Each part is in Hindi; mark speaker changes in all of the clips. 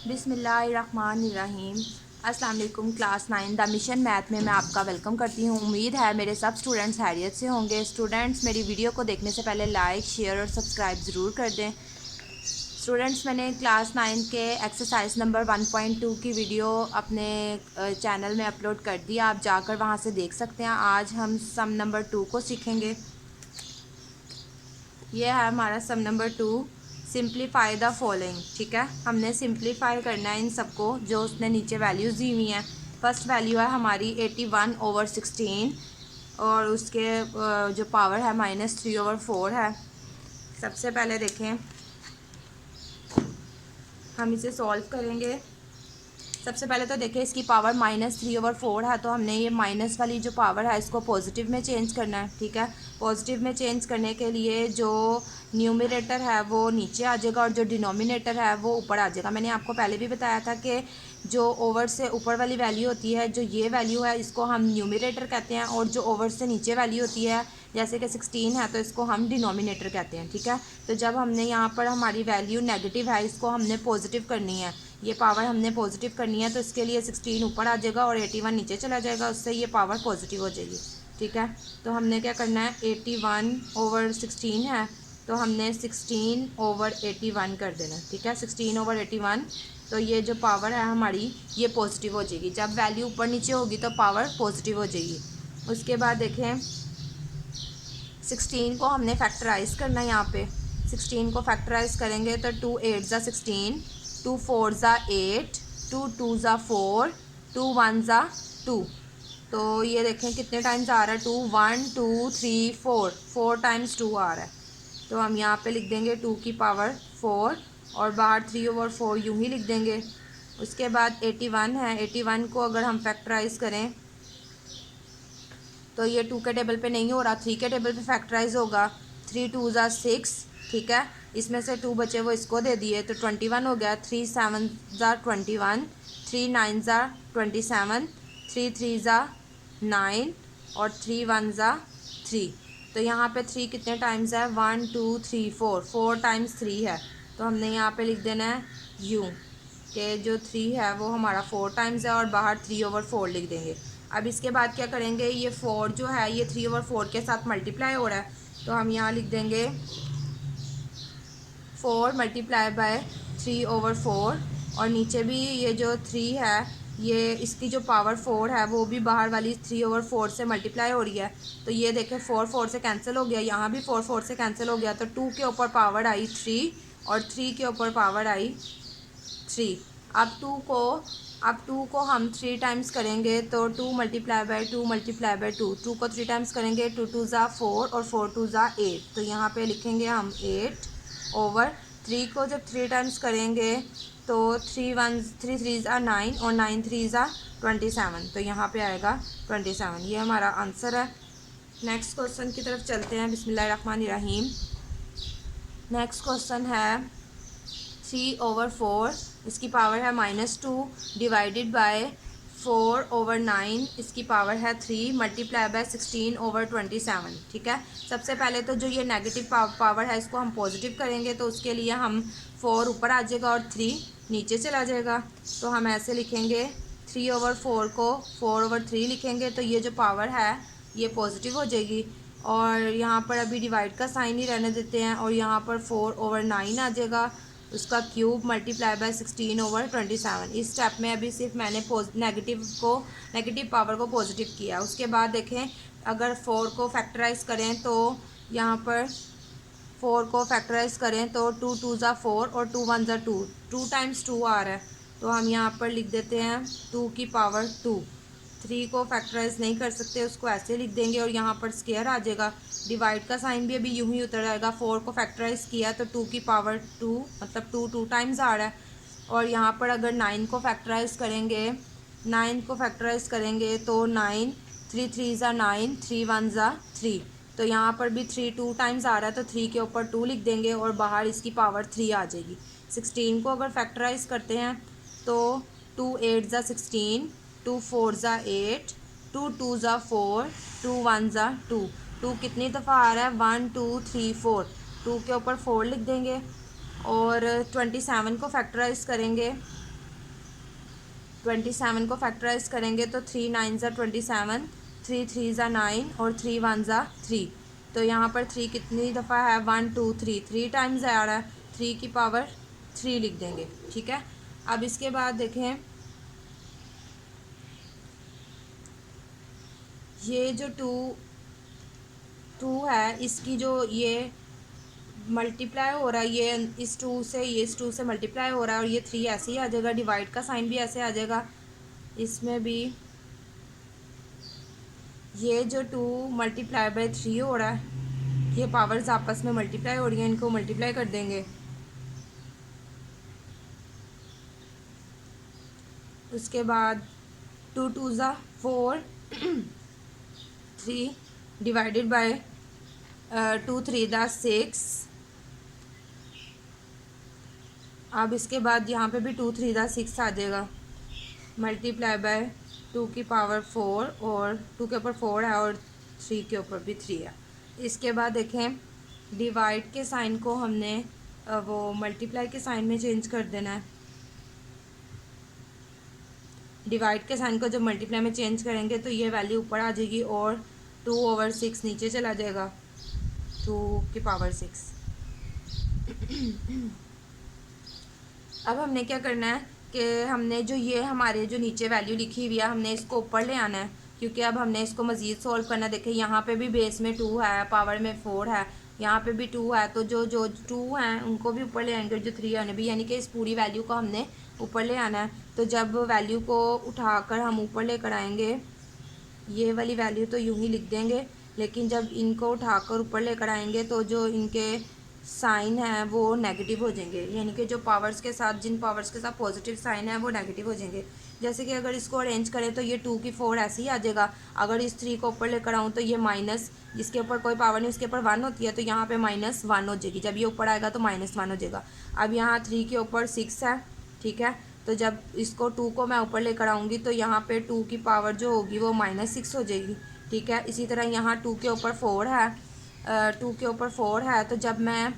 Speaker 1: बिस्मिल्लाहिर्रहमानिर्रहीम। अस्सलाम वालेकुम। क्लास 9 द मिशन मैथ में मैं आपका वेलकम करती हूँ। उम्मीद है मेरे सब स्टूडेंट्स हैरियत से होंगे। स्टूडेंट्स, मेरी वीडियो को देखने से पहले लाइक, शेयर और सब्सक्राइब ज़रूर कर दें। स्टूडेंट्स, मैंने क्लास 9 के एक्सरसाइज नंबर 1.2 की वीडियो अपने चैनल में अपलोड कर दी, आप जाकर वहाँ से देख सकते हैं। आज हम सम नंबर 2 को सीखेंगे। ये है हमारा सम नंबर 2, सिंप्लीफाई द फॉलोइंग। ठीक है, हमने सिंप्लीफाई करना है इन सबको जो उसने नीचे वैल्यूज़ दी हुई हैं। फर्स्ट वैल्यू है हमारी 81/16 और उसके जो पावर है -3/4 है। सबसे पहले देखें, हम इसे सॉल्व करेंगे। सबसे पहले तो देखिए, इसकी पावर -3/4 है, तो हमने ये माइनस वाली जो पावर है इसको पॉजिटिव में चेंज करना है। ठीक है, पॉजिटिव में चेंज करने के लिए जो न्यूमरेटर है वो नीचे आ जाएगा और जो डिनोमिनेटर है वो ऊपर आ जाएगा। मैंने आपको पहले भी बताया था कि जो ओवर से ऊपर वाली वैल्यू होती है, जो ये वैल्यू है, इसको हम न्यूमरेटर कहते हैं, और जो ओवर से नीचे वैल्यू होती है जैसे कि 16 है तो इसको हम डिनोमिनेटर कहते हैं। ठीक है, तो जब हमने यहाँ पर हमारी वैल्यू नेगेटिव है, इसको हमने पॉजिटिव करनी है, ये पावर हमने पॉजिटिव करनी है, तो इसके लिए 16 ऊपर आ जाएगा और 81 नीचे चला जाएगा, उससे ये पावर पॉजिटिव हो जाएगी। ठीक है, तो हमने क्या करना है, 81/16 है तो हमने 16/81 कर देना। ठीक है, 16/81, तो ये जो पावर है हमारी ये पॉजिटिव हो जाएगी। जब वैल्यू ऊपर नीचे होगी तो पावर पॉजिटिव हो जाएगी। उसके बाद देखें, 16 को हमने फैक्टराइज करना है। यहाँ पे 16 को फैक्टराइज करेंगे तो 2 8 ज़ा 16, 2 4 ज़ा 8, 2 2 ज़ा 4, 2 1 ज़ा 2। तो ये देखें कितने टाइम्स आ रहा है, 2 1 2 3 4 टाइम्स 2 आ रहा है। तो हम यहाँ पे लिख देंगे 2 की पावर 4 और बाहर 3/4 यूँ ही लिख देंगे। उसके बाद 81 है, 81 को अगर हम फैक्टराइज करें तो ये 2 के टेबल पे नहीं हो रहा, 3 के टेबल पे फैक्टराइज होगा। 3 2 ज़ा 6। ठीक है, इसमें से 2 बचे वो इसको दे दिए तो 21 हो गया। 3 7 ज़ा 21, 3 9 ज़ा 27, 3 3 ज़ा 9 और 3 1 ज़ा 3। तो यहाँ पे 3 कितने टाइम्स है, 1 2 3 4 टाइम्स 3 है, तो हमने यहाँ पे लिख देना है यूँ कि जो 3 है वो हमारा 4 टाइम्स है और बाहर 3/4 लिख देंगे। अब इसके बाद क्या करेंगे, ये 4 जो है ये 3/4 के साथ मल्टीप्लाई हो रहा है, तो हम यहाँ लिख देंगे 4 × 3/4 और नीचे भी ये जो 3 है ये इसकी जो पावर 4 है वो भी बाहर वाली 3/4 से मल्टीप्लाई हो रही है। तो ये देखें 4 4 से कैंसिल हो गया, यहाँ भी 4 4 से कैंसिल हो गया, तो 2 के ऊपर पावर आई 3 और 3 के ऊपर पावर आई 3। अब 2 को हम 3 टाइम्स करेंगे तो 2 × 2 × 2, 2 को 3 टाइम्स करेंगे, 2 2 ज़ा 4 और 4 2 ज़ा 8, तो यहाँ पे लिखेंगे हम 8/3 को जब 3 टाइम्स करेंगे तो 3 3 ज़ा 9 और 9 3 ज़ा 27, तो यहाँ पे आएगा 27। ये हमारा आंसर है। नेक्स्ट क्वेश्चन की तरफ चलते हैं। बिस्मिल्लाहिर्रहमानिर्रहीम। नेक्स्ट क्वेश्चन है 3/4, इसकी पावर है -2 डिवाइडेड बाय 4/9, इसकी पावर है 3 × 16/27। ठीक है, सबसे पहले तो जो ये नेगेटिव पावर है इसको हम पॉजिटिव करेंगे, तो उसके लिए हम 4 ऊपर आ जाएगा और 3 नीचे चला जाएगा, तो हम ऐसे लिखेंगे 3/4 को 4/3 लिखेंगे, तो ये जो पावर है ये पॉजिटिव हो जाएगी। और यहाँ पर अभी डिवाइड का साइन ही रहने देते हैं और यहाँ पर 4/9 आ जाएगा, उसका क्यूब × 16/27। इस स्टेप में अभी सिर्फ मैंने नेगेटिव पावर को पॉजिटिव किया। उसके बाद देखें, अगर 4 को फैक्टराइज करें तो यहाँ पर 4 को फैक्टराइज करें तो 2 2 ज़ा 4 और 2 1 ज़ा 2, 2 टाइम्स 2 आ रहा है, तो हम यहाँ पर लिख देते हैं 2 की पावर 2। 3 को फैक्टराइज नहीं कर सकते, उसको ऐसे लिख देंगे और यहाँ पर स्क्वायर आ जाएगा। डिवाइड का साइन भी अभी यूं ही उतर जाएगा। 4 को फैक्टराइज किया तो 2 की पावर 2, मतलब 2 टाइम्स आ रहा है। और यहाँ पर अगर 9 को फैक्टराइज करेंगे, 9 को फैक्टराइज करेंगे तो 9 3 3 ज़ा 9, 3 1 ज़ा 3, तो यहाँ पर भी 3 2 टाइम्स आ रहा है, तो 3 के ऊपर 2 लिख देंगे और बाहर इसकी पावर 3 आ जाएगी। 16 को अगर फैक्टराइज करते हैं तो 2 8 ज़ा 16, 2 4 ज़ा 8, 2 2 ज़ा 4, 2 1 ज़ा 2, 2 कितनी दफ़ा आ रहा है, 1 2 3 4, 2 के ऊपर 4 लिख देंगे। और 27 को फैक्टराइज करेंगे 27 को फैक्टराइज करेंगे तो 3 9 ज़ा 27, 3 3 ज़ा 9 और 3 1 ज़ा 3। तो यहाँ पर 3 कितनी दफ़ा है, 1 2 3, 3 टाइम्स आ रहा है, 3 की पावर 3 लिख देंगे। ठीक है, अब इसके बाद देखें ये जो टू है इसकी जो ये मल्टीप्लाई हो रहा है, ये इस टू से मल्टीप्लाई हो रहा है और ये 3 ऐसे ही आ जाएगा, डिवाइड का साइन भी ऐसे आ जाएगा। इसमें भी ये जो 2 मल्टीप्लाई बाय 3 हो रहा है, ये पावर्स आपस में मल्टीप्लाई हो रही हैं, इनको मल्टीप्लाई कर देंगे। उसके बाद 2 2 ज़ा 4, 3 डिवाइडेड बाय 2 3 ज़ा 6। अब इसके बाद यहाँ पे भी 2 3 ज़ा 6 आ जाएगा, मल्टीप्लाई बाय 2 की पावर 4, और 2 के ऊपर 4 है और 3 के ऊपर भी 3 है। इसके बाद देखें डिवाइड के साइन को हमने वो मल्टीप्लाई के साइन में चेंज कर देना है। डिवाइड के साइन को जब मल्टीप्लाई में चेंज करेंगे तो ये वैल्यू ऊपर आ जाएगी और 2/6 नीचे चला जाएगा, 2 की पावर 6। अब हमने क्या करना है कि हमने जो ये हमारे जो नीचे वैल्यू लिखी हुई है हमने इसको ऊपर ले आना है, क्योंकि अब हमने इसको मज़ीद सॉल्व करना। देखें यहाँ पे भी बेस में 2 है, पावर में 4 है, यहाँ पे भी 2 है, तो जो जो 2 हैं उनको भी ऊपर ले आएंगे और जो 3 आने भी, यानी कि इस पूरी वैल्यू को हमने ऊपर ले आना है। तो जब वैल्यू को उठाकर हम ऊपर लेकर आएंगे, ये वाली वैल्यू तो यूँ ही लिख देंगे, लेकिन जब इनको उठाकर ऊपर लेकर आएंगे तो जो इनके साइन है वो नेगेटिव हो जाएंगे, यानी कि जो पावर्स के साथ, जिन पावर्स के साथ पॉजिटिव साइन है वो नेगेटिव हो जाएंगे। जैसे कि अगर इसको अरेंज करें तो ये 2 की 4 ऐसे ही आ जाएगा। अगर इस 3 को ऊपर लेकर आऊँ तो ये माइनस, जिसके ऊपर कोई पावर नहीं उसके ऊपर 1 होती है, तो यहाँ पे -1 हो जाएगी। जब ये ऊपर आएगा तो -1 हो जाएगा। अब यहाँ 3 के ऊपर 6 है, ठीक है, तो जब इसको 2 को मैं ऊपर लेकर आऊँगी तो यहाँ पे 2 की पावर जो होगी वो -6 हो जाएगी। ठीक है, इसी तरह यहाँ 2 के ऊपर 4 है, 2 के ऊपर 4 है, तो जब मैं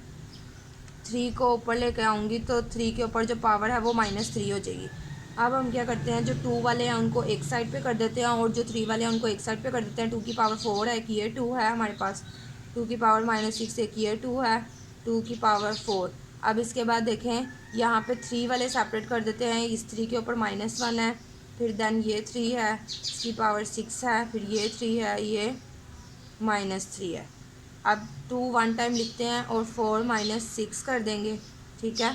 Speaker 1: 3 को ऊपर लेकर आऊँगी तो 3 के ऊपर जो पावर है वो -3 हो जाएगी। अब हम क्या करते हैं, जो 2 वाले हैं उनको एक साइड पे कर देते हैं और जो 3 वाले हैं उनको एक साइड पे कर देते हैं। 2 की पावर 4 है, एक ये 2 है हमारे पास, 2 की पावर -6 एक ये 2 है, 2 की पावर 4। अब इसके बाद देखें यहाँ पे 3 वाले सेपरेट कर देते हैं। इस 3 के ऊपर -1 है, फिर देन ये 3 है, इसकी पावर 6 है, फिर ये 3 है, ये -3 है। अब 2 1 टाइम लिखते हैं और 4 -6 कर देंगे। ठीक है,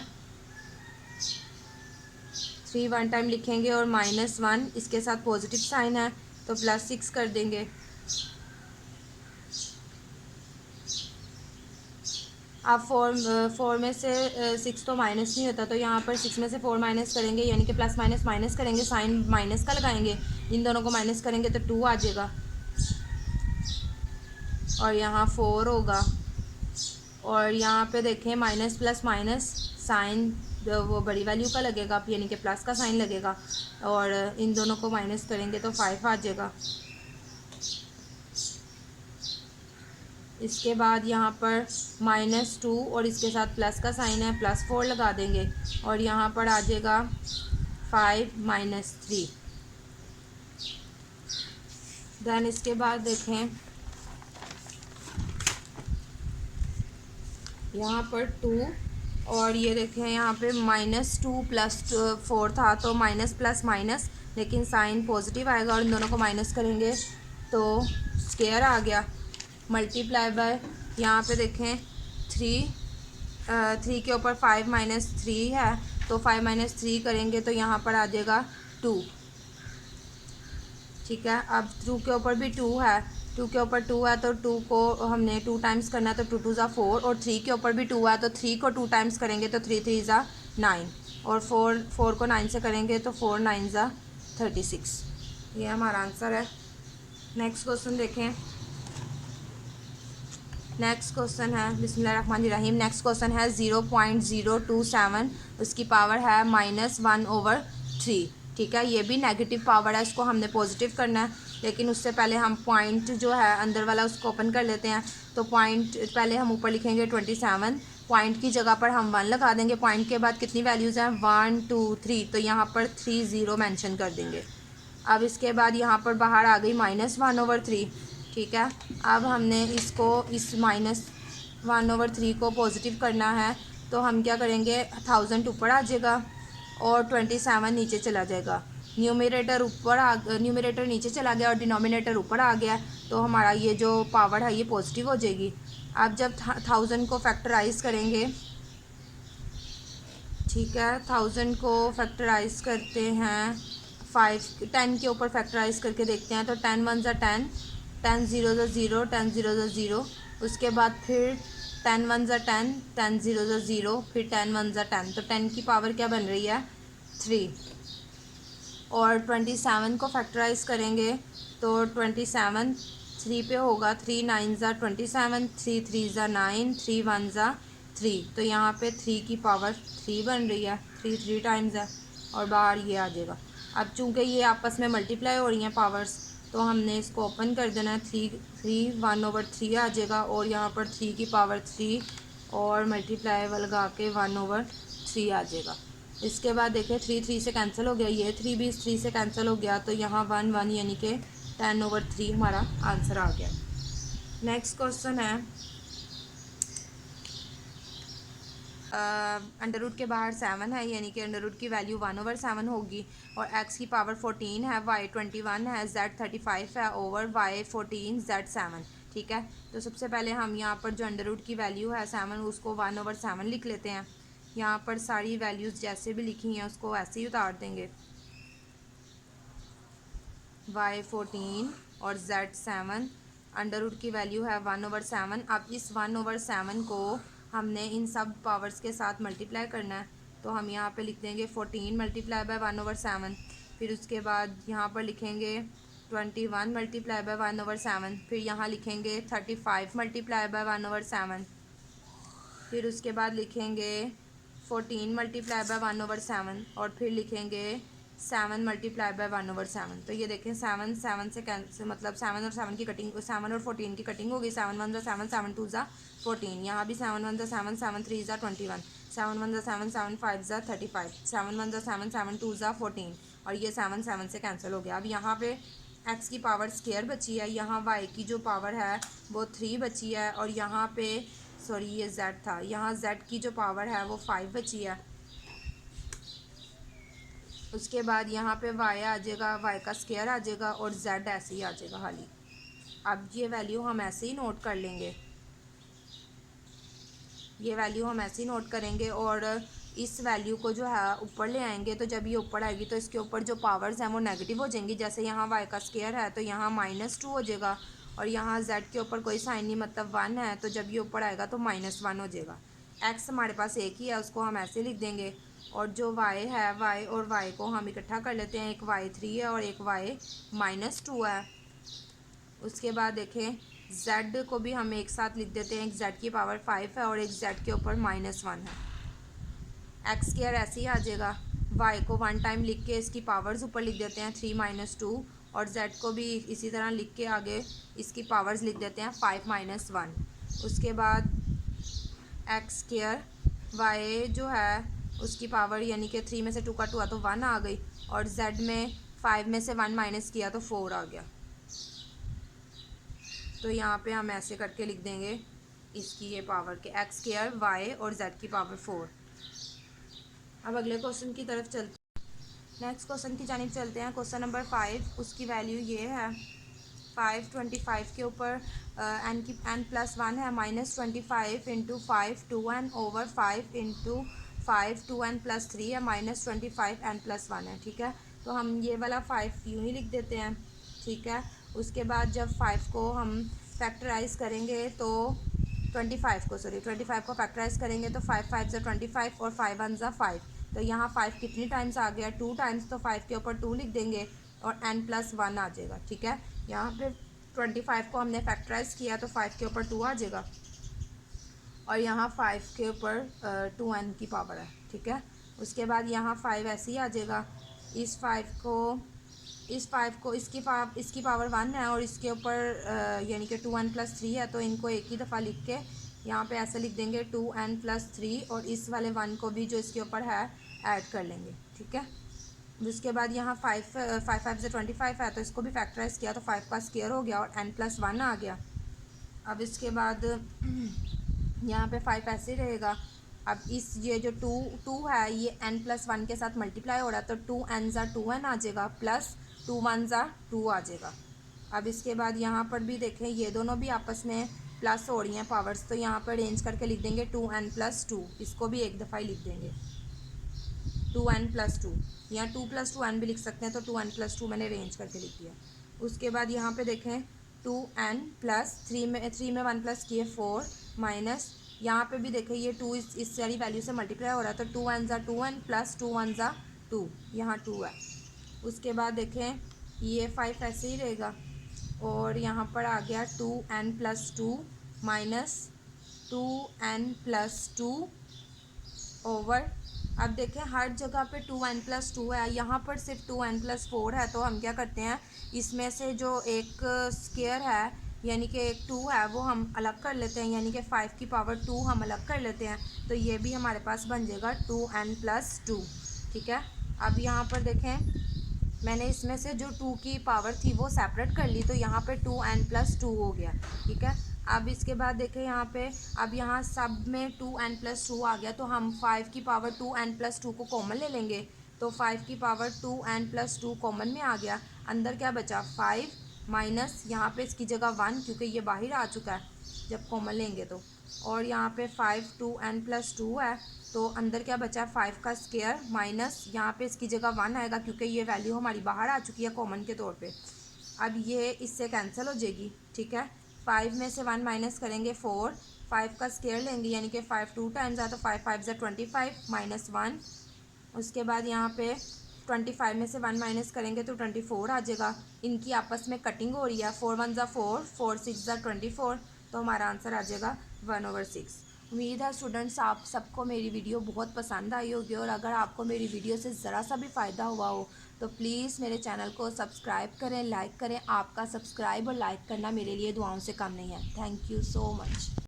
Speaker 1: 3 1 टाइम लिखेंगे और -1 इसके साथ पॉजिटिव साइन है तो +6 कर देंगे। अब 4 में से 6 तो माइनस नहीं होता, तो यहाँ पर 6 में से 4 माइनस करेंगे, यानी कि प्लस माइनस माइनस करेंगे, साइन माइनस का लगाएंगे, इन दोनों को माइनस करेंगे तो 2 आ जाएगा और यहाँ 4 होगा। और यहाँ पे देखें माइनस प्लस माइनस साइन वो बड़ी वैल्यू का लगेगा, यानी कि प्लस का साइन लगेगा, और इन दोनों को माइनस करेंगे तो 5 आ जाएगा। इसके बाद यहाँ पर -2 और इसके साथ प्लस का साइन है, +4 लगा देंगे और यहाँ पर आ जाएगा 5 -3। देन इसके बाद देखें यहाँ पर 2 और ये देखें यहाँ पे -2 + 4 था, तो माइनस प्लस माइनस, लेकिन साइन पॉजिटिव आएगा और इन दोनों को माइनस करेंगे तो स्क्वायर आ गया। मल्टीप्लाई बाय यहाँ पे देखें 3 के ऊपर 5 -3 है, तो 5 -3 करेंगे तो यहाँ पर आ जाएगा 2। ठीक है, अब 2 के ऊपर भी 2 है, 2 के ऊपर 2 है तो 2 को हमने 2 टाइम्स करना है, तो 2 2 ज़ा 4, और 3 के ऊपर भी 2 है तो 3 को 2 टाइम्स करेंगे तो 3 3 ज़ा 9, और 4 को 9 से करेंगे तो 4 9 ज़ा 36। ये हमारा आंसर है। नेक्स्ट क्वेश्चन देखें। नेक्स्ट क्वेश्चन है, बिस्मिल्लाहिर्रहमानिर्रहीम। नेक्स्ट क्वेश्चन है 0.027, उसकी पावर है -1/3। ठीक है, ये भी नेगेटिव पावर है, इसको हमने पॉजिटिव करना है, लेकिन उससे पहले हम पॉइंट जो है अंदर वाला उसको ओपन कर लेते हैं। तो पॉइंट पहले हम ऊपर लिखेंगे 27, पॉइंट की जगह पर हम 1 लगा देंगे। पॉइंट के बाद कितनी वैल्यूज़ हैं, 1 2 3, तो यहाँ पर 3 0 मेंशन कर देंगे। अब इसके बाद यहाँ पर बाहर आ गई -1/3, ठीक है। अब हमने इसको इस -1/3 को पॉजिटिव करना है, तो हम क्या करेंगे, 1000 ऊपर आ जाएगा और 27 नीचे चला जाएगा। न्यूमरेटर नीचे चला गया और डिनोमिनेटर ऊपर आ गया, तो हमारा ये जो पावर है ये पॉजिटिव हो जाएगी। अब जब 1000 को फैक्टराइज करेंगे, ठीक है, 1000 को फैक्टराइज करते हैं 10 के ऊपर फैक्टराइज करके देखते हैं, तो 10 1 ज़ा 10, 10 0 ज़ा 0, 10 0 ज़ा 0, उसके बाद फिर 10 1 ज़ा 10, 10 0 ज़ा 0, फिर 10 1 ज़ा 10, तो 10 की पावर क्या बन रही है, 3। और 27 को फैक्टराइज करेंगे तो 27 3 पे होगा, 3 9 ज़ा 27, 3 3 ज़ा 9, 3 1 ज़ा 3, तो यहाँ पे 3 की पावर 3 बन रही है, 3 3 टाइम्स है और बाहर ये आ जाएगा। अब चूँकि ये आपस में मल्टीप्लाई हो रही हैं पावर्स, तो हमने इसको ओपन कर देना है, 3 1/3 आ जाएगा और यहाँ पर 3 की पावर 3 और मल्टीप्लाई लगा के 1/3 आ जाएगा। इसके बाद देखिए 3 3 से कैंसिल हो गया, ये 3 भी 3 से कैंसिल हो गया, तो यहाँ 1 1 यानी कि 10/3 हमारा आंसर आ गया। नेक्स्ट क्वेश्चन है, अंडर रूट के बाहर 7 है, यानी कि अंडर रूट की वैल्यू 1/7 होगी और x की पावर 14 है, y 21 है, z 35 है ओवर y 14 z 7, ठीक है। तो सबसे पहले हम यहाँ पर जो अंडर रूट की वैल्यू है 7, उसको 1/7 लिख लेते हैं। यहाँ पर सारी वैल्यूज़ जैसे भी लिखी हैं उसको ऐसे ही उतार देंगे, y 14 और z 7, अंडर रूट की वैल्यू है 1/7। अब इस 1/7 को हमने इन सब पावर्स के साथ मल्टीप्लाई करना है, तो हम यहाँ पे लिख देंगे 14 मल्टीप्लाई बाय 1/7, फिर उसके बाद यहाँ पर लिखेंगे 21 मल्टीप्लाई बाय 1/7, फिर यहाँ लिखेंगे 35 मल्टीप्लाई बाय 1/7, फिर उसके बाद लिखेंगे 14 मल्टीप्लाई बाय 1/7 और फिर लिखेंगे 7 मल्टीप्लाई बाय 1/7। तो ये देखें 7 7 से कैंसिल, मतलब 7 और 7 की कटिंग, 7 और 14 की कटिंग होगी, 7 1 ज़ा 7, 7 2 ज़ा 14, यहाँ भी 7 1 ज़ा 7, 7 3 ज़ा 21, 7 1 ज़ा 7, 7 5 ज़ा 35, 7 1 ज़ा 7, 7 2 ज़ा 14 और ये 7 7 से कैंसिल हो गया। अब यहाँ पे x की पावर स्क्वायर बची है, यहाँ y की जो पावर है वो 3 बची है और यहाँ पे सॉरी ये z था, यहाँ z की जो पावर है वो 5 बची है। उसके बाद यहाँ पे y आ जाएगा, y का स्क्वायर आ जाएगा और z ऐसे ही आ जाएगा खाली। अब ये वैल्यू हम ऐसे ही नोट कर लेंगे, ये वैल्यू हम ऐसे ही नोट करेंगे और इस वैल्यू को जो है ऊपर ले आएंगे, तो जब ये ऊपर आएगी तो इसके ऊपर जो पावर्स हैं वो नेगेटिव हो जाएंगी। जैसे यहाँ y का स्क्वायर है तो यहाँ -2 हो जाएगा और यहाँ z के ऊपर कोई साइन नहीं, मतलब 1 है, तो जब ये ऊपर आएगा तो -1 हो जाएगा। x हमारे पास एक ही है, उसको हम ऐसे लिख देंगे और जो y है, y और y को हम इकट्ठा कर लेते हैं, एक y3 है और एक y -2 है। उसके बाद देखें z को भी हम एक साथ लिख देते हैं, एक z की पावर 5 है और एक z के ऊपर -1 है। एक्स स्क्वायर ऐसे ही आ जाएगा, y को 1 टाइम लिख के इसकी पावर्स ऊपर लिख देते हैं 3 2 और z को भी इसी तरह लिख के आगे इसकी पावर्स लिख देते हैं 5 -1। उसके बाद एक्स स्क्वायर y जो है उसकी पावर यानी कि 3 में से 2 का 2 तो 1 आ गई और z में 5 में से 1 माइनस किया तो 4 आ गया। तो यहाँ पे हम ऐसे करके लिख देंगे इसकी ये पावर के एक्स स्क्वायर y और z की पावर 4। अब अगले क्वेश्चन की तरफ चलते हैं, नेक्स्ट क्वेश्चन की जानिब चलते हैं। क्वेश्चन नंबर 5, उसकी वैल्यू ये है 525 के ऊपर n+1 है, -25 into 5 2n over 5 into 5 2n+3 है, -25 n+1 है, ठीक है। तो हम ये वाला 5 यूँ ही लिख देते हैं, ठीक है। उसके बाद जब 5 को हम फैक्टराइज करेंगे तो 25 को फैक्टराइज करेंगे तो 5 5 ज़ा 25 और 5 1 ज़ा 5, तो यहाँ 5 कितनी टाइम्स आ गया, 2 टाइम्स, तो 5 के ऊपर 2 लिख देंगे और n+1 आ जाएगा, ठीक है। यहाँ पे 25 को हमने फैक्टराइज किया तो 5 के ऊपर 2 आ जाएगा और यहाँ 5 के ऊपर 2n की पावर है, ठीक है। उसके बाद यहाँ 5 ऐसे ही आ जाएगा, इस 5 को इसकी पावर 1 है और इसके ऊपर यानी कि 2n+3 है, तो इनको एक ही दफ़ा लिख के यहाँ पे ऐसे लिख देंगे 2n+3 और इस वाले 1 को भी जो इसके ऊपर है ऐड कर लेंगे, ठीक है। जिसके बाद यहाँ 5 5 से 25 है तो इसको भी फैक्टराइज किया तो 5 का स्क्वायर हो गया और n+1 आ गया। अब इसके बाद यहाँ पे 5 ऐसे ही रहेगा। अब इस ये जो 2 है ये n+1 के साथ मल्टीप्लाई हो रहा है तो 2n ज़ा 2n आ जाएगा प्लस 2 1 ज़ा 2 आ जाएगा। अब इसके बाद यहाँ पर भी देखें ये दोनों भी आपस में प्लस हो रही हैं पावर्स, तो यहाँ पर अरेंज करके लिख देंगे 2n+2, इसको भी एक दफ़ा ही लिख देंगे 2n+2, यहाँ 2+2n भी लिख सकते हैं तो 2n+2 मैंने अरेंज करके लिख दिया। उसके बाद यहाँ पे देखें 2n+3 में 1 प्लस किए 4 माइनस यहाँ पे भी देखें ये 2 इस सारी वैल्यू से मल्टीप्लाई हो रहा है तो 2n ज़ा 2n प्लस 2 1 ज़ा 2, यहाँ 2 है। उसके बाद देखें ये 5 ऐसे ही रहेगा और यहाँ पर आ गया 2n+2 माइनस 2n+2 ओवर। अब देखें हर जगह पे 2n+2 है, यहाँ पर सिर्फ 2n+4 है तो हम क्या करते हैं इसमें से जो एक स्क्वायर है यानी कि एक 2 है वो हम अलग कर लेते हैं, यानी कि 5 की पावर 2 हम अलग कर लेते हैं तो ये भी हमारे पास बन जाएगा 2n+2, ठीक है। अब यहाँ पर देखें मैंने इसमें से जो 2 की पावर थी वो सेपरेट कर ली तो यहाँ पे 2n+2 हो गया, ठीक है। अब इसके बाद देखें यहाँ पे अब यहाँ सब में 2n+2 आ गया तो हम 5 की पावर 2n+2 को कॉमन ले लेंगे तो 5 की पावर 2n+2 कॉमन में आ गया। अंदर क्या बचा 5 माइनस यहाँ पे इसकी जगह 1 क्योंकि ये बाहर आ चुका है जब कॉमन लेंगे तो, और यहाँ पे 5 2n+2 है तो अंदर क्या बचा 5 का स्क्वायर माइनस यहाँ पे इसकी जगह 1 आएगा क्योंकि ये वैल्यू हमारी बाहर आ चुकी है कॉमन के तौर पे। अब ये इससे कैंसिल हो जाएगी, ठीक है। 5 में से 1 माइनस करेंगे 4, 5 का स्क्वायर लेंगे यानी कि 5 2 टाइम्स है तो 5 5 ज़ा 25 माइनस 1। उसके बाद यहाँ पे 25 में से 1 माइनस करेंगे तो 24 आ जाएगा। इनकी आपस में कटिंग हो रही है 4 1 ज़ा 4 4 6 ज़ा 24 तो हमारा आंसर आ जाएगा 1/6। उम्मीद है स्टूडेंट्स आप सबको मेरी वीडियो बहुत पसंद आई होगी और अगर आपको मेरी वीडियो से ज़रा सा भी फ़ायदा हुआ हो तो प्लीज़ मेरे चैनल को सब्सक्राइब करें, लाइक करें। आपका सब्सक्राइब और लाइक करना मेरे लिए दुआओं से कम नहीं है। Thank you so much.